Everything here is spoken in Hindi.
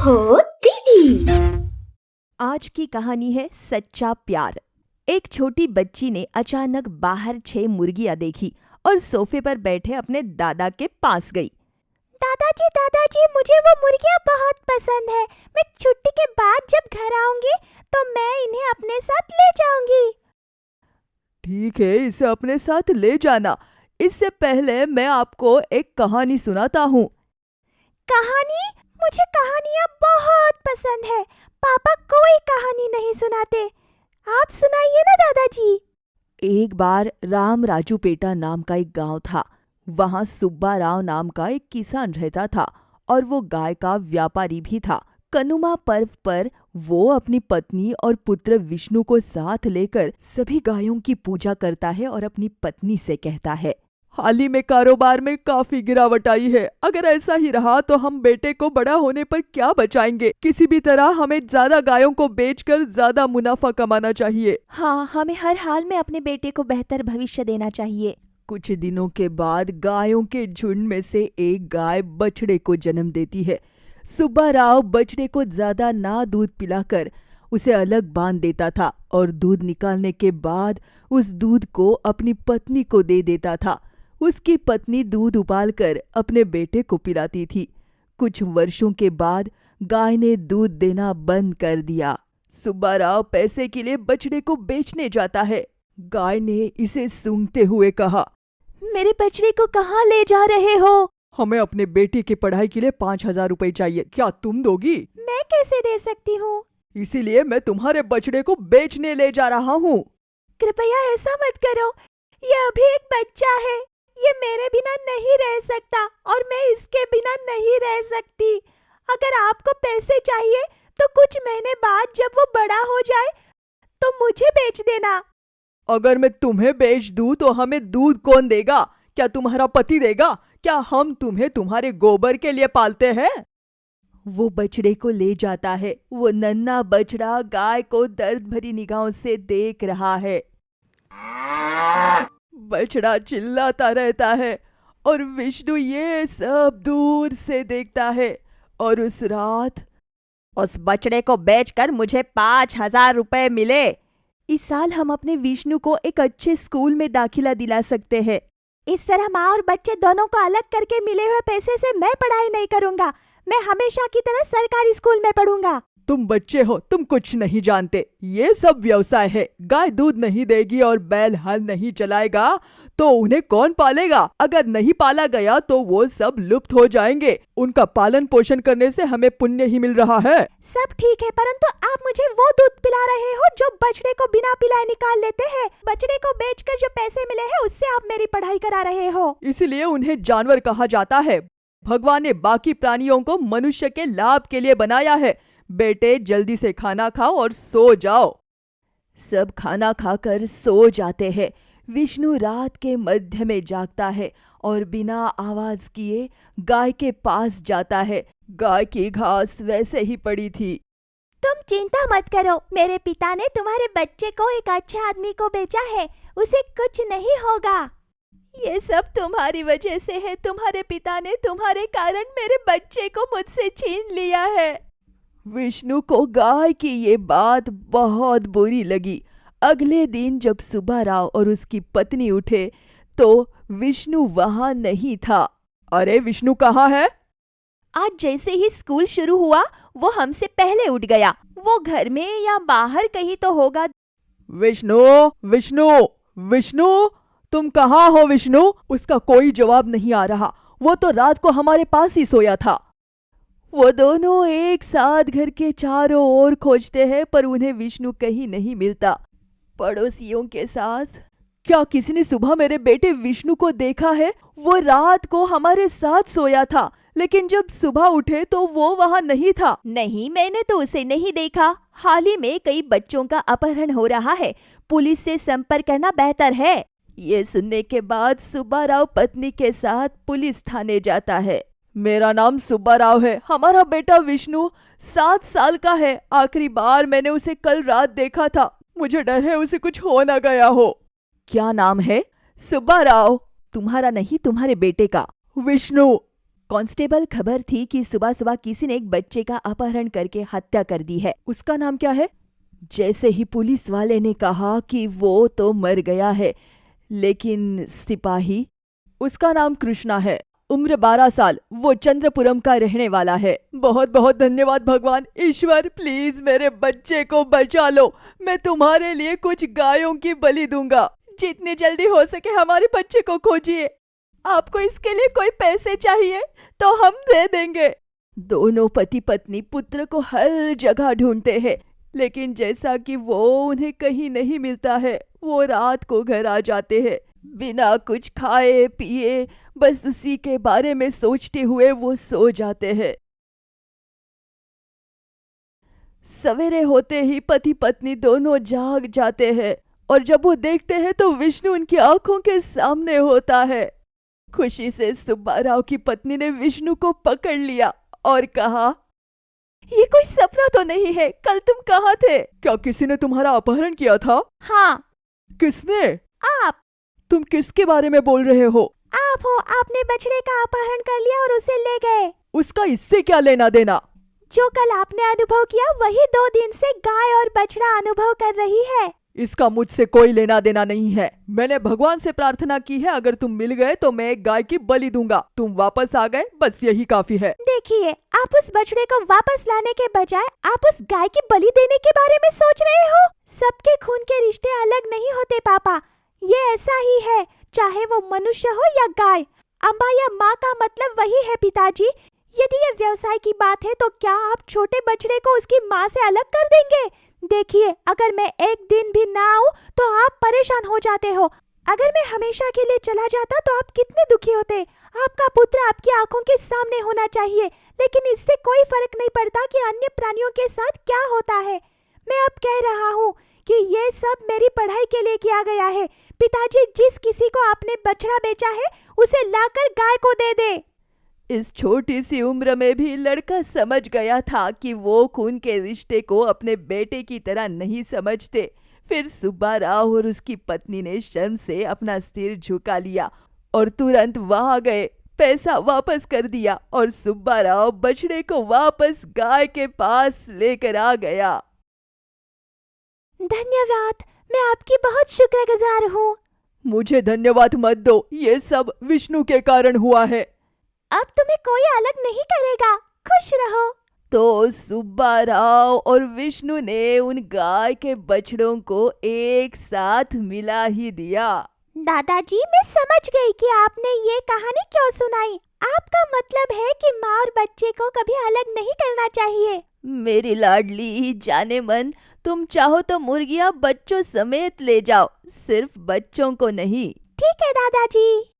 ओहो दीदी। आज की कहानी है सच्चा प्यार। एक छोटी बच्ची ने अचानक बाहर 6 मुर्गियां देखी और सोफे पर बैठे अपने दादा के पास गई। दादाजी, मुझे वो मुर्गियां बहुत पसंद है। मैं छुट्टी के बाद जब घर आऊंगी तो मैं इन्हें अपने साथ ले जाऊंगी। ठीक है, इसे अपने साथ ले जाना। इससे पहले मैं आपको एक कहानी सुनाता हूँ। कहानी? मुझे कहानियां बहुत पसंद है। पापा कोई कहानी नहीं सुनाते। आप सुनाइए ना दादाजी। एक बार राम राजूपेटा नाम का एक गांव था। वहां सुब्बा राव नाम का एक किसान रहता था और वो गाय का व्यापारी भी था। कनुमा पर्व पर वो अपनी पत्नी और पुत्र विष्णु को साथ लेकर सभी गायों की पूजा करता है और अपनी पत्नी से कहता है, हाल ही में कारोबार में काफी गिरावट आई है। अगर ऐसा ही रहा तो हम बेटे को बड़ा होने पर क्या बचाएंगे। किसी भी तरह हमें ज्यादा गायों को बेचकर ज्यादा मुनाफा कमाना चाहिए। हाँ, हमें हर हाल में अपने बेटे को बेहतर भविष्य देना चाहिए। कुछ दिनों के बाद गायों के झुंड में से एक गाय बछड़े को जन्म देती है। सुब्बा राव बछड़े को ज्यादा ना दूध पिलाकर उसे अलग बांध देता था और दूध निकालने के बाद उस दूध को अपनी पत्नी को दे देता था। उसकी पत्नी दूध उबालकर अपने बेटे को पिलाती थी। कुछ वर्षों के बाद गाय ने दूध देना बंद कर दिया। सुब्बा राव पैसे के लिए बछड़े को बेचने जाता है। गाय ने इसे सूंघते हुए कहा, मेरे बछड़े को कहाँ ले जा रहे हो? हमें अपने बेटे की पढ़ाई के लिए 5,000 रुपए चाहिए, क्या तुम दोगी? मैं कैसे दे सकती हूँ? इसीलिए मैं तुम्हारे बछड़े को बेचने ले जा रहा हूँ। कृपया ऐसा मत करो। ये अभी एक बच्चा है। ये मेरे बिना नहीं रह सकता और मैं इसके बिना नहीं रह सकती। अगर आपको पैसे चाहिए तो कुछ महीने बाद जब वो बड़ा हो जाए तो मुझे बेच देना। अगर मैं तुम्हें बेच दूं तो हमें दूध कौन देगा? क्या तुम्हारा पति देगा? क्या हम तुम्हें तुम्हारे गोबर के लिए पालते हैं? वो बछड़े को ले जाता है। वो नन्हा बछड़ा गाय को दर्द भरी निगाहों से देख रहा है। बछड़ा चिल्लाता रहता है और विष्णु ये सब दूर से देखता है। और उस रात उस बछड़े को बेचकर मुझे 5,000 रुपए मिले। इस साल हम अपने विष्णु को एक अच्छे स्कूल में दाखिला दिला सकते हैं। इस तरह माँ और बच्चे दोनों को अलग करके मिले हुए पैसे से मैं पढ़ाई नहीं करूँगा। मैं हमेशा की तरह सरकारी स्कूल में पढ़ूंगा। तुम बच्चे हो, तुम कुछ नहीं जानते। ये सब व्यवसाय है। गाय दूध नहीं देगी और बैल हल नहीं चलाएगा तो उन्हें कौन पालेगा? अगर नहीं पाला गया तो वो सब लुप्त हो जाएंगे। उनका पालन पोषण करने से हमें पुण्य ही मिल रहा है। सब ठीक है, परंतु आप मुझे वो दूध पिला रहे हो जो बछड़े को बिना पिलाए निकाल लेते हैं। बछड़े को बेचकर जो पैसे मिले हैं उससे आप मेरी पढ़ाई करा रहे हो। इसलिए उन्हें जानवर कहा जाता है। भगवान ने बाकी प्राणियों को मनुष्य के लाभ के लिए बनाया है। बेटे जल्दी से खाना खाओ और सो जाओ। सब खाना खाकर सो जाते हैं। विष्णु रात के मध्य में जागता है और बिना आवाज किए गाय के पास जाता है। गाय की घास वैसे ही पड़ी थी। तुम चिंता मत करो, मेरे पिता ने तुम्हारे बच्चे को एक अच्छे आदमी को बेचा है। उसे कुछ नहीं होगा। ये सब तुम्हारी वजह से है। तुम्हारे पिता ने तुम्हारे कारण मेरे बच्चे को मुझसे छीन लिया है। विष्णु को गाय की ये बात बहुत बुरी लगी। अगले दिन जब सुब्बा राव और उसकी पत्नी उठे तो विष्णु वहां नहीं था। अरे विष्णु कहाँ है? आज जैसे ही स्कूल शुरू हुआ वो हमसे पहले उठ गया। वो घर में या बाहर कहीं तो होगा। विष्णु, विष्णु, विष्णु, तुम कहाँ हो विष्णु? उसका कोई जवाब नहीं आ रहा। वो तो रात को हमारे पास ही सोया था। वो दोनों एक साथ घर के चारों ओर खोजते हैं पर उन्हें विष्णु कहीं नहीं मिलता। पड़ोसियों के साथ, क्या किसी ने सुबह मेरे बेटे विष्णु को देखा है? वो रात को हमारे साथ सोया था, लेकिन जब सुबह उठे तो वो वहाँ नहीं था। नहीं, मैंने तो उसे नहीं देखा। हाल ही में कई बच्चों का अपहरण हो रहा है। पुलिस से संपर्क करना बेहतर है। ये सुनने के बाद सुब्बा राव पत्नी के साथ पुलिस थाने जाता है। मेरा नाम सुब्बा राव है। हमारा बेटा विष्णु 7 साल का है। आखिरी बार मैंने उसे कल रात देखा था। मुझे डर है उसे कुछ हो ना गया हो। क्या नाम है? सुब्बा राव। तुम्हारा नहीं, तुम्हारे बेटे का। विष्णु। कांस्टेबल खबर थी कि सुबह सुबह किसी ने एक बच्चे का अपहरण करके हत्या कर दी है। उसका नाम क्या है? जैसे ही पुलिस वाले ने कहा कि वो तो मर गया है, लेकिन सिपाही, उसका नाम कृष्णा है, उम्र 12 साल, वो चंद्रपुरम का रहने वाला है। बहुत बहुत धन्यवाद भगवान, ईश्वर प्लीज मेरे बच्चे को बचा लो। मैं तुम्हारे लिए कुछ गायों की बलि दूंगा। जितनी जल्दी हो सके हमारे बच्चे को खोजिए। आपको इसके लिए कोई पैसे चाहिए तो हम दे देंगे। दोनों पति पत्नी पुत्र को हर जगह ढूंढते हैं, लेकिन जैसा कि वो उन्हें कहीं नहीं मिलता है, वो रात को घर आ जाते हैं बिना कुछ खाए पिए, बस उसी के बारे में सोचते हुए वो सो जाते हैं। सवेरे होते ही पति पत्नी दोनों जाग जाते हैं और जब वो देखते हैं तो विष्णु उनकी आंखों के सामने होता है। खुशी से सुब्बाराव की पत्नी ने विष्णु को पकड़ लिया और कहा, ये कोई सपना तो नहीं है, कल तुम कहाँ थे? क्या किसी ने तुम्हारा अपहरण किया था? हाँ। किसने? आप। तुम किसके बारे में बोल रहे हो? आप हो, आपने बछड़े का अपहरण कर लिया और उसे ले गए। उसका इससे क्या लेना देना? जो कल आपने अनुभव किया वही 2 दिन से गाय और बछड़ा अनुभव कर रही है। इसका मुझसे कोई लेना देना नहीं है। मैंने भगवान से प्रार्थना की है, अगर तुम मिल गए तो मैं एक गाय की बलि दूंगा। तुम वापस आ गए, बस यही काफी है। देखिए, आप उस बछड़े को वापस लाने के बजाय आप उस गाय की बलि देने के बारे में सोच रहे हो। सबके खून के रिश्ते अलग नहीं होते पापा, ये ऐसा ही है, चाहे वो मनुष्य हो या गाय। अम्बा या माँ का मतलब वही है पिताजी। यदि ये व्यवसाय की बात है तो क्या आप छोटे बछड़े को उसकी माँ से अलग कर देंगे? देखिए, अगर मैं एक दिन भी ना आऊं तो आप परेशान हो जाते हो। अगर मैं हमेशा के लिए चला जाता तो आप कितने दुखी होते। आपका पुत्र आपकी आंखों के सामने होना चाहिए, लेकिन इससे कोई फर्क नहीं पड़ता कि अन्य प्राणियों के साथ क्या होता है। मैं अब कह रहा हूँ कि ये सब मेरी पढ़ाई के लिए किया गया है। पिताजी, जिस किसी को आपने बछड़ा बेचा है उसे लाकर गाय को दे दे। इस छोटी सी उम्र में भी लड़का समझ गया था कि वो खून के रिश्ते को अपने बेटे की तरह नहीं समझते। फिर सुब्बाराव और उसकी पत्नी ने शर्म से अपना सिर झुका लिया और तुरंत वहां गए, पैसा वापस कर दिया और सुब्बाराव बछड़े को वापस गाय के पास लेकर आ गया। धन्यवाद, मैं आपकी बहुत शुक्रगुजार हूँ। मुझे धन्यवाद मत दो, ये सब विष्णु के कारण हुआ है। अब तुम्हें कोई अलग नहीं करेगा, खुश रहो। तो सुब्बाराव और विष्णु ने उन गाय के बछड़ों को एक साथ मिला ही दिया। दादाजी, मैं समझ गई कि आपने ये कहानी क्यों सुनाई। आपका मतलब है कि माँ और बच्चे को कभी अलग नहीं करना चाहिए। मेरी लाडली जाने मन, तुम चाहो तो मुर्गियाँ बच्चों समेत ले जाओ, सिर्फ बच्चों को नहीं। ठीक है दादाजी।